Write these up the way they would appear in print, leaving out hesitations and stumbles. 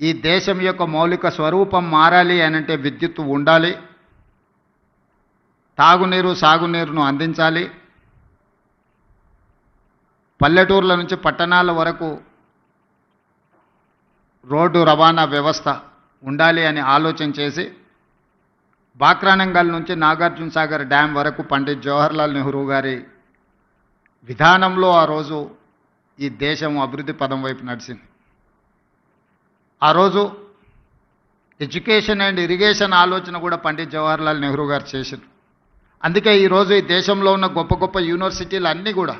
ఈ దేశం యొక్క మౌలిక స్వరూపం మారాలి అనంటే విద్యుత్తు ఉండాలి, తాగునీరు సాగునీరును అందించాలి, పల్లెటూర్ల నుంచి పట్టణాల వరకు రోడ్డు రవాణా వ్యవస్థ ఉండాలి అని ఆలోచన చేసి బాక్రానంగల్ నుంచి నాగార్జున సాగర్ డ్యామ్ వరకు పండిత్ జవహర్లాల్ నెహ్రూ గారి విధానంలో ఆ రోజు ఈ దేశం అభివృద్ధి పదం వైపు నడిచింది. ఆ రోజు ఎడ్యుకేషన్ అండ్ ఇరిగేషన్ ఆలోచన కూడా పండిత్ జవహర్లాల్ నెహ్రూ గారు చేశారు. అందుకే ఈరోజు ఈ దేశంలో ఉన్న గొప్ప గొప్ప యూనివర్సిటీలు అన్నీ కూడా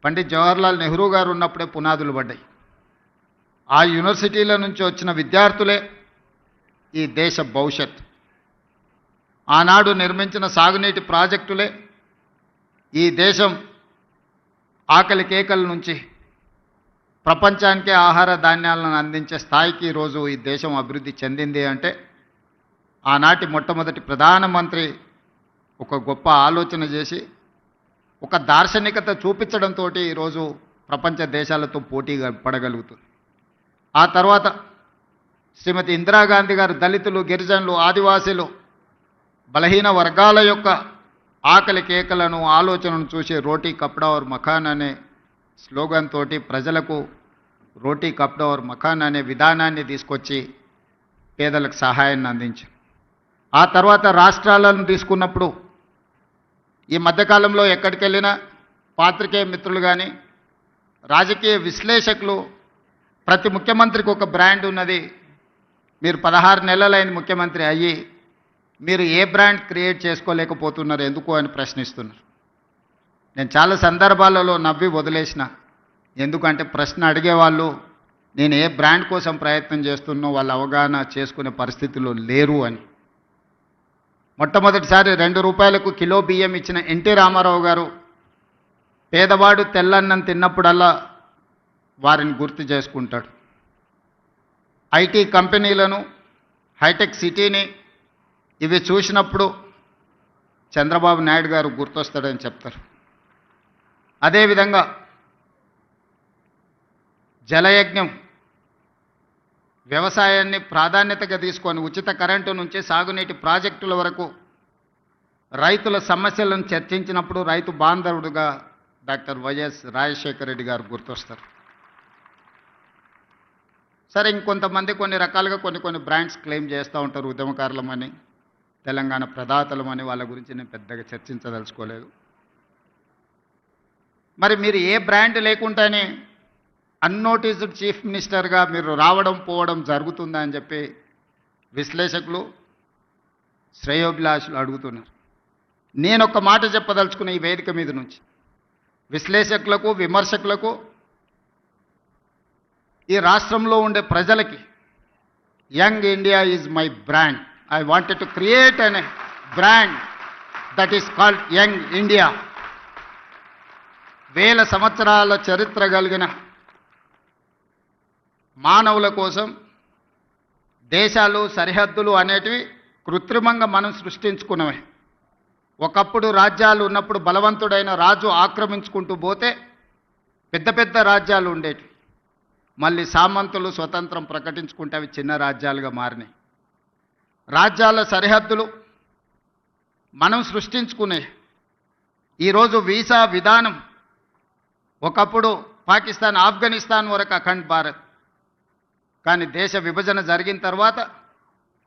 పండిత్ జవహర్లాల్ నెహ్రూ గారు ఉన్నప్పుడే పునాదులు పడ్డాయి. ఆ యూనివర్సిటీల నుంచి వచ్చిన విద్యార్థులే ఈ దేశ భవిష్యత్. ఆనాడు నిర్మించిన సాగునీటి ప్రాజెక్టులే ఈ దేశం ఆకలి కేకల నుంచి ప్రపంచానికే ఆహార ధాన్యాలను అందించే స్థాయికి ఈరోజు ఈ దేశం అభివృద్ధి చెందింది అంటే ఆనాటి మొట్టమొదటి ప్రధానమంత్రి ఒక గొప్ప ఆలోచన చేసి ఒక దార్శనికత చూపించడంతో ఈరోజు ప్రపంచ దేశాలతో పోటీ పడగలుగుతుంది. ఆ తర్వాత శ్రీమతి ఇందిరాగాంధీ గారు దళితులు, గిరిజనులు, ఆదివాసీలు, బలహీన వర్గాల యొక్క ఆకలి కేకలను ఆలోచనను చూసి రోటీ కప్డా ఔర్ మకాన్ అనే స్లోగన్ తోటి ప్రజలకు రోటీ కప్డా ఔర్ మకాన్ అనే విధానాన్ని తీసుకొచ్చి పేదలకు సహాయాన్ని అందించారు. ఆ తర్వాత రాష్ట్రాలను తీసుకున్నప్పుడు ఈ మధ్యకాలంలో ఎక్కడికి వెళ్ళినా పాత్రికేయ మిత్రులు కానీ రాజకీయ విశ్లేషకులు ప్రతి ముఖ్యమంత్రికి ఒక బ్రాండ్ ఉన్నది, మీరు 16 నెలలైన ముఖ్యమంత్రి అయ్యి మీరు ఏ బ్రాండ్ క్రియేట్ చేసుకోలేకపోతున్నారు ఎందుకు అని ప్రశ్నిస్తున్నారు. నేను చాలా సందర్భాలలో నవ్వి వదిలేసిన, ఎందుకంటే ప్రశ్న అడిగేవాళ్ళు నేను ఏ బ్రాండ్ కోసం ప్రయత్నం చేస్తున్నో వాళ్ళు అవగాహన చేసుకునే పరిస్థితుల్లో లేరు అని. మొట్టమొదటిసారి 2 రూపాయలకు కిలో బియ్యం ఇచ్చిన ఎన్టీ రామారావు గారు పేదవాడు తెల్లన్నం తిన్నప్పుడల్లా వారిని గుర్తు చేసుకుంటాడు. ఐటీ కంపెనీలను, హైటెక్ సిటీని ఇవి చూసినప్పుడు చంద్రబాబు నాయుడు గారు గుర్తొస్తాడని చెప్తారు. అదేవిధంగా జలయజ్ఞం వ్యవసాయాన్ని ప్రాధాన్యతగా తీసుకొని ఉచిత కరెంటు నుంచి సాగునీటి ప్రాజెక్టుల వరకు రైతుల సమస్యలను చర్చించినప్పుడు రైతు బాంధవుడుగా డాక్టర్ వైఎస్ రాజశేఖర రెడ్డి గారు గుర్తొస్తారు. సరే, ఇంకొంతమంది కొన్ని రకాలుగా కొన్ని బ్రాండ్స్ క్లెయిమ్ చేస్తూ ఉంటారు, ఉద్యమకారులమని, తెలంగాణ ప్రదాతలమని. వాళ్ళ గురించి నేను పెద్దగా చర్చించదలుచుకోలేదు. మరి మీరు ఏ బ్రాండ్ లేకుండానే అన్నోటీస్డ్ చీఫ్ మినిస్టర్గా మీరు రావడం పోవడం జరుగుతుందా అని చెప్పి విశ్లేషకులు, శ్రేయోభిలాషులు అడుగుతున్నారు. నేను ఒక మాట చెప్పదలుచుకున్న ఈ వేదిక మీద నుంచి విశ్లేషకులకు, విమర్శకులకు, ఈ రాష్ట్రంలో ఉండే ప్రజలకి, young India is my brand. I wanted to create a brand that is called Young India. వేల సంవత్సరాల చరిత్ర కలిగిన మానవుల కోసం దేశాలు, సరిహద్దులు అనేటివి కృత్రిమంగా మనం సృష్టించుకున్నవే. ఒకప్పుడు రాజ్యాలు ఉన్నప్పుడు బలవంతుడైన రాజు ఆక్రమించుకుంటూ పోతే పెద్ద పెద్ద రాజ్యాలు ఉండేటివి. మళ్ళీ సామంతులు స్వతంత్రం ప్రకటించుకుంటే అవి చిన్న రాజ్యాలుగా మారినాయి. రాజ్యాల సరిహద్దులు మనం సృష్టించుకునే. ఈరోజు వీసా విధానం ఒకప్పుడు పాకిస్తాన్, ఆఫ్ఘనిస్తాన్ వరకు అఖండ్ భారత్, కానీ దేశ విభజన జరిగిన తర్వాత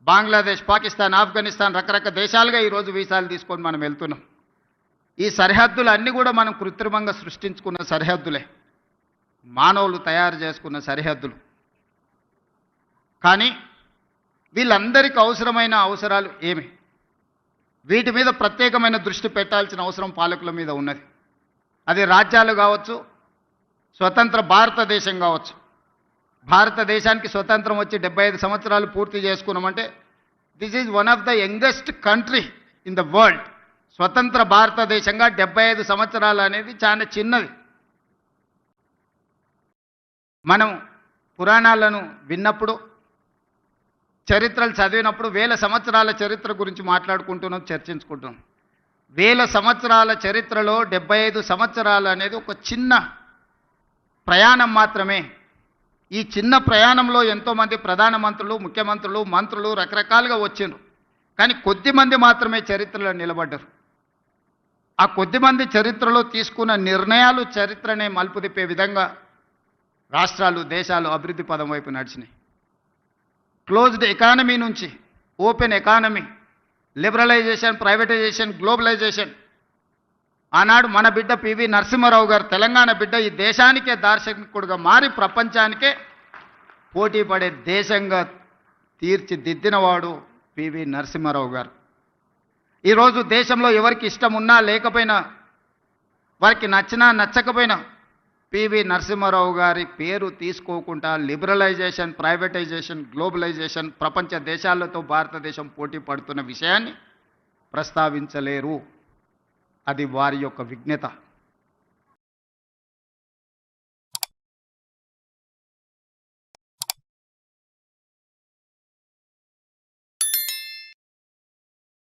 బంగ్లాదేశ్, పాకిస్తాన్, ఆఫ్ఘనిస్తాన్ రకరకాల దేశాలుగా ఈరోజు వీసాలు తీసుకొని మనం వెళ్తున్నాం. ఈ సరిహద్దులు అన్నీ కూడా మనం కృత్రిమంగా సృష్టించుకున్న సరిహద్దులే, మానవులు తయారు చేసుకున్న సరిహద్దులు. కానీ వీళ్ళందరికీ అవసరమైన అవసరాలు ఏమి? వీటి మీద ప్రత్యేకమైన దృష్టి పెట్టాల్సిన అవసరం పాలకుల మీద ఉన్నది. అది రాజ్యాలు కావచ్చు, స్వతంత్ర భారతదేశం కావచ్చు. భారతదేశానికి స్వతంత్రం వచ్చి 75 సంవత్సరాలు పూర్తి చేసుకున్నామంటే this is one of the youngest country in the world. స్వతంత్ర భారతదేశంగా 75 సంవత్సరాలు అనేది చాలా చిన్నది. మనం పురాణాలను విన్నప్పుడు, చరిత్రలు చదివినప్పుడు వేల సంవత్సరాల చరిత్ర గురించి మాట్లాడుకుంటున్నాం, చర్చించుకుంటున్నాం. వేల సంవత్సరాల చరిత్రలో 75 సంవత్సరాలు అనేది ఒక చిన్న ప్రయాణం మాత్రమే. ఈ చిన్న ప్రయాణంలో ఎంతోమంది ప్రధానమంత్రులు, ముఖ్యమంత్రులు, మంత్రులు రకరకాలుగా వచ్చిండ్రు. కానీ కొద్దిమంది మాత్రమే చరిత్రలో నిలబడ్డారు. ఆ కొద్దిమంది చరిత్రలో తీసుకున్న నిర్ణయాలు చరిత్రనే మలుపు తిప్పే విధంగా రాష్ట్రాలు, దేశాలు అభివృద్ధి పదం వైపు నడిచినాయి. క్లోజ్డ్ ఎకానమీ నుంచి open economy, liberalisation, privatisation, globalisation. ఆనాడు మన బిడ్డ పివి నరసింహారావు గారు, తెలంగాణ బిడ్డ, ఈ దేశానికే దార్శనికుడుగా మారి ప్రపంచానికే పోటీ పడే దేశంగా తీర్చిదిద్దినవాడు పివి నరసింహారావు గారు. ఈరోజు దేశంలో ఎవరికి ఇష్టం ఉన్నా లేకపోయినా, వారికి నచ్చినా నచ్చకపోయినా పివి నరసింహారావు గారి పేరు తీసుకోకుండా లిబరలైజేషన్, ప్రైవేటైజేషన్, గ్లోబలైజేషన్, ప్రపంచ దేశాలతో భారతదేశం పోటీ పడుతున్న విషయాన్ని ప్రస్తావించలేరు. అది వారి యొక్క విజ్ఞత.